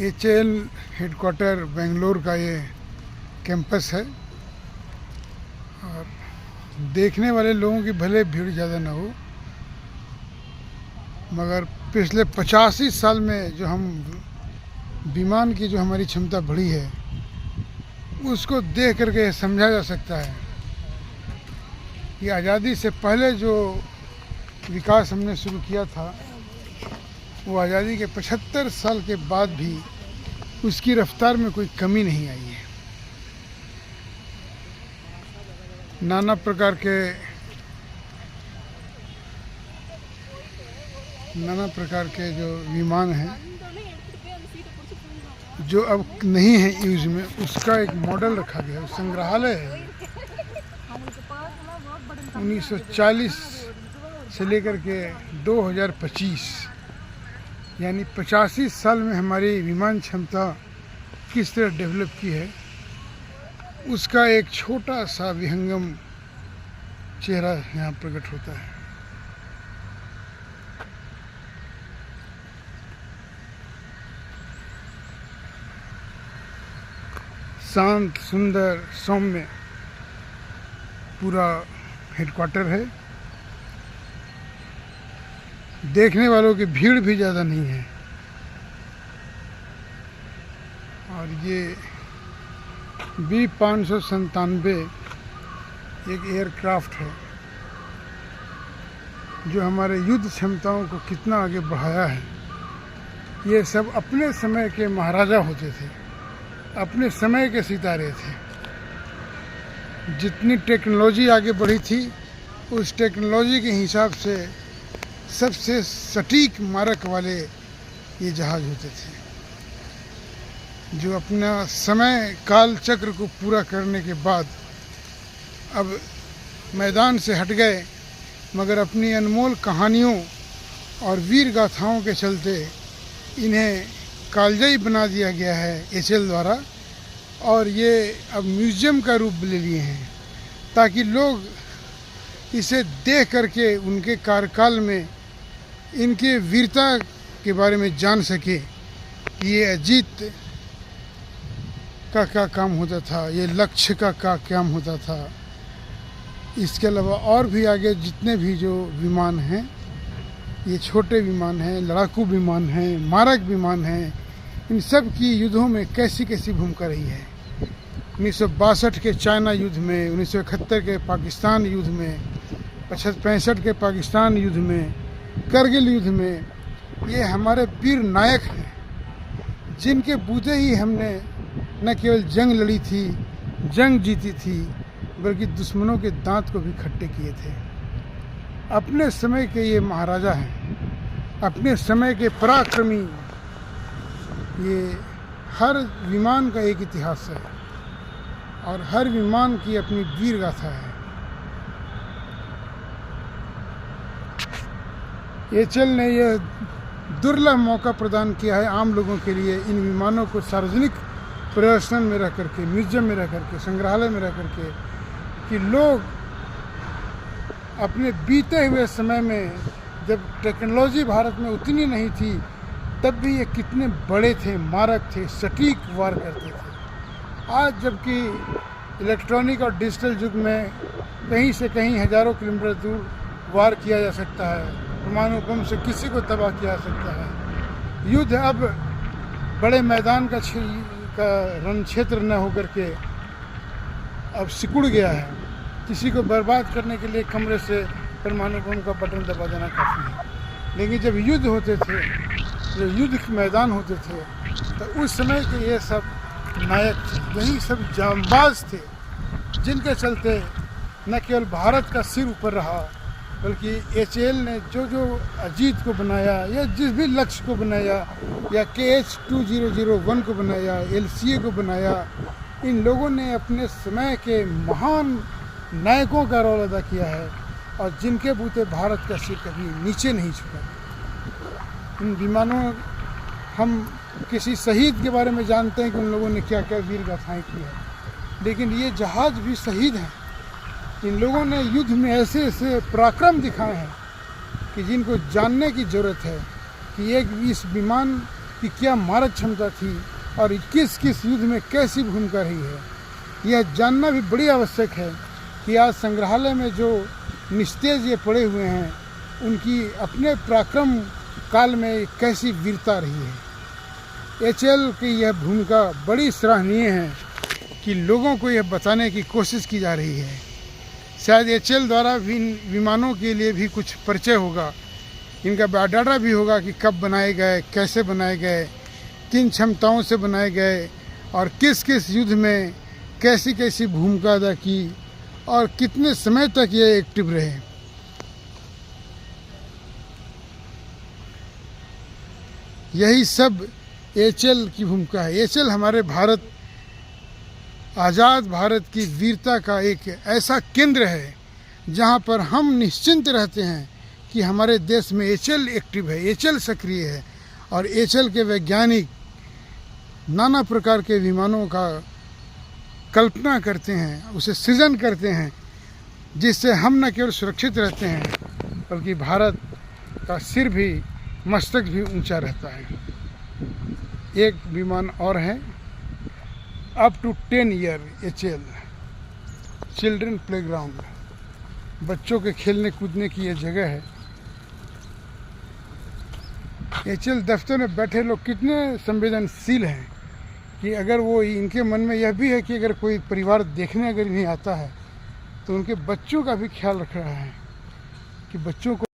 HAL headquarter Bangalore का ये campus है और देखने वाले लोगों की भले भीड़ ज़्यादा ना हो, मगर पिछले 85 साल में जो हम विमान की जो हमारी क्षमता बढ़ी है उसको देख करके समझा जा सकता है कि आज़ादी से पहले जो विकास हमने शुरू किया था वो आज़ादी के 75 साल के बाद भी उसकी रफ्तार में कोई कमी नहीं आई है। नाना प्रकार के जो विमान हैं जो अब नहीं है यूज में, उसका एक मॉडल रखा गया है। संग्रहालय है 1940 से लेकर के 2025, यानी 85 साल में हमारी विमान क्षमता किस तरह डेवलप की है उसका एक छोटा सा विहंगम चेहरा यहाँ प्रकट होता है। शांत, सुंदर, सौम्य पूरा हेडक्वार्टर है। देखने वालों की भीड़ भी ज़्यादा नहीं है और ये B597 एक एयरक्राफ्ट है जो हमारे युद्ध क्षमताओं को कितना आगे बढ़ाया है। ये सब अपने समय के महाराजा होते थे, अपने समय के सितारे थे। जितनी टेक्नोलॉजी आगे बढ़ी थी उस टेक्नोलॉजी के हिसाब से सबसे सटीक मारक वाले ये जहाज होते थे जो अपना समय काल चक्र को पूरा करने के बाद अब मैदान से हट गए, मगर अपनी अनमोल कहानियों और वीर गाथाओं के चलते इन्हें कालजयी बना दिया गया है एचएएल द्वारा और ये अब म्यूज़ियम का रूप ले लिए हैं ताकि लोग इसे देख करके उनके कार्यकाल में इनके वीरता के बारे में जान सके कि ये अजीत का क्या काम होता था, ये लक्ष्य का क्या काम होता था। इसके अलावा और भी आगे जितने भी जो विमान हैं, ये छोटे विमान हैं, लड़ाकू विमान हैं, मारक विमान हैं, इन सब की युद्धों में कैसी कैसी भूमिका रही है। 1962 के चाइना युद्ध में, 1971 के पाकिस्तान युद्ध में, 65 के पाकिस्तान युद्ध में, करगिल युद्ध में, ये हमारे वीर नायक हैं जिनके बूते ही हमने न केवल जंग लड़ी थी, जंग जीती थी, बल्कि दुश्मनों के दांत को भी खट्टे किए थे। अपने समय के ये महाराजा हैं, अपने समय के पराक्रमी। ये हर विमान का एक इतिहास है और हर विमान की अपनी वीर गाथा है। एचएएल ने यह दुर्लभ मौका प्रदान किया है आम लोगों के लिए इन विमानों को सार्वजनिक प्रदर्शन में रह करके, म्यूजियम में रह करके, संग्रहालय में रह करके, कि लोग अपने बीते हुए समय में जब टेक्नोलॉजी भारत में उतनी नहीं थी तब भी ये कितने बड़े थे, मारक थे, सटीक वार करते थे। आज जबकि इलेक्ट्रॉनिक और डिजिटल युग में कहीं से कहीं हज़ारों किलोमीटर दूर वार किया जा सकता है, परमाणु बम से किसी को तबाह किया जा सकता है। युद्ध अब बड़े मैदान का रण क्षेत्र न होकर के अब सिकुड़ गया है। किसी को बर्बाद करने के लिए कमरे से परमाणु बम का बटन दबा देना काफ़ी है। लेकिन जब युद्ध होते थे, जो युद्ध के मैदान होते थे, तो उस समय के ये सब नायक थे, यही सब जांबाज थे जिनके चलते न केवल भारत का सिर ऊपर रहा, बल्कि एचएएल ने जो जो अजीत को बनाया या जिस भी लक्ष्य को बनाया या KH-2001 को बनाया, LCA को बनाया, इन लोगों ने अपने समय के महान नायकों का रोल अदा किया है और जिनके बूते भारत का सिर कभी नीचे नहीं झुका। इन विमानों, हम किसी शहीद के बारे में जानते हैं कि उन लोगों ने क्या क्या वीर गाथाएँ की है, लेकिन ये जहाज़ भी शहीद हैं। इन लोगों ने युद्ध में ऐसे ऐसे पराक्रम दिखाए हैं कि जिनको जानने की ज़रूरत है कि एक इस विमान कि क्या मारक क्षमता थी और किस किस युद्ध में कैसी भूमिका रही है, यह जानना भी बड़ी आवश्यक है कि आज संग्रहालय में जो निस्तेज ये पड़े हुए हैं उनकी अपने पराक्रम काल में कैसी वीरता रही है। एचएल की यह भूमिका बड़ी सराहनीय है कि लोगों को यह बताने की कोशिश की जा रही है। शायद एचएल द्वारा भी विमानों के लिए भी कुछ परिचय होगा, इनका बायोडाटा भी होगा कि कब बनाए गए, कैसे बनाए गए, किन क्षमताओं से बनाए गए और किस किस युद्ध में कैसी कैसी भूमिका अदा की और कितने समय तक ये एक्टिव रहे। यही सब एचएल की भूमिका है। एचएल हमारे भारत, आज़ाद भारत की वीरता का एक ऐसा केंद्र है जहाँ पर हम निश्चिंत रहते हैं कि हमारे देश में एचएल एक्टिव है, एचएल सक्रिय है और एचएल के वैज्ञानिक नाना प्रकार के विमानों का कल्पना करते हैं, उसे सृजन करते हैं, जिससे हम न केवल सुरक्षित रहते हैं बल्कि भारत का सिर भी, मस्तक भी ऊंचा रहता है। एक विमान और है, up to 10 year HL children playground, बच्चों के खेलने कूदने की यह जगह है। एचएल दफ्तर में बैठे लोग कितने संवेदनशील हैं कि अगर वो, इनके मन में यह भी है कि अगर कोई परिवार देखने अगर नहीं आता है तो उनके बच्चों का भी ख्याल रख रहा है कि बच्चों को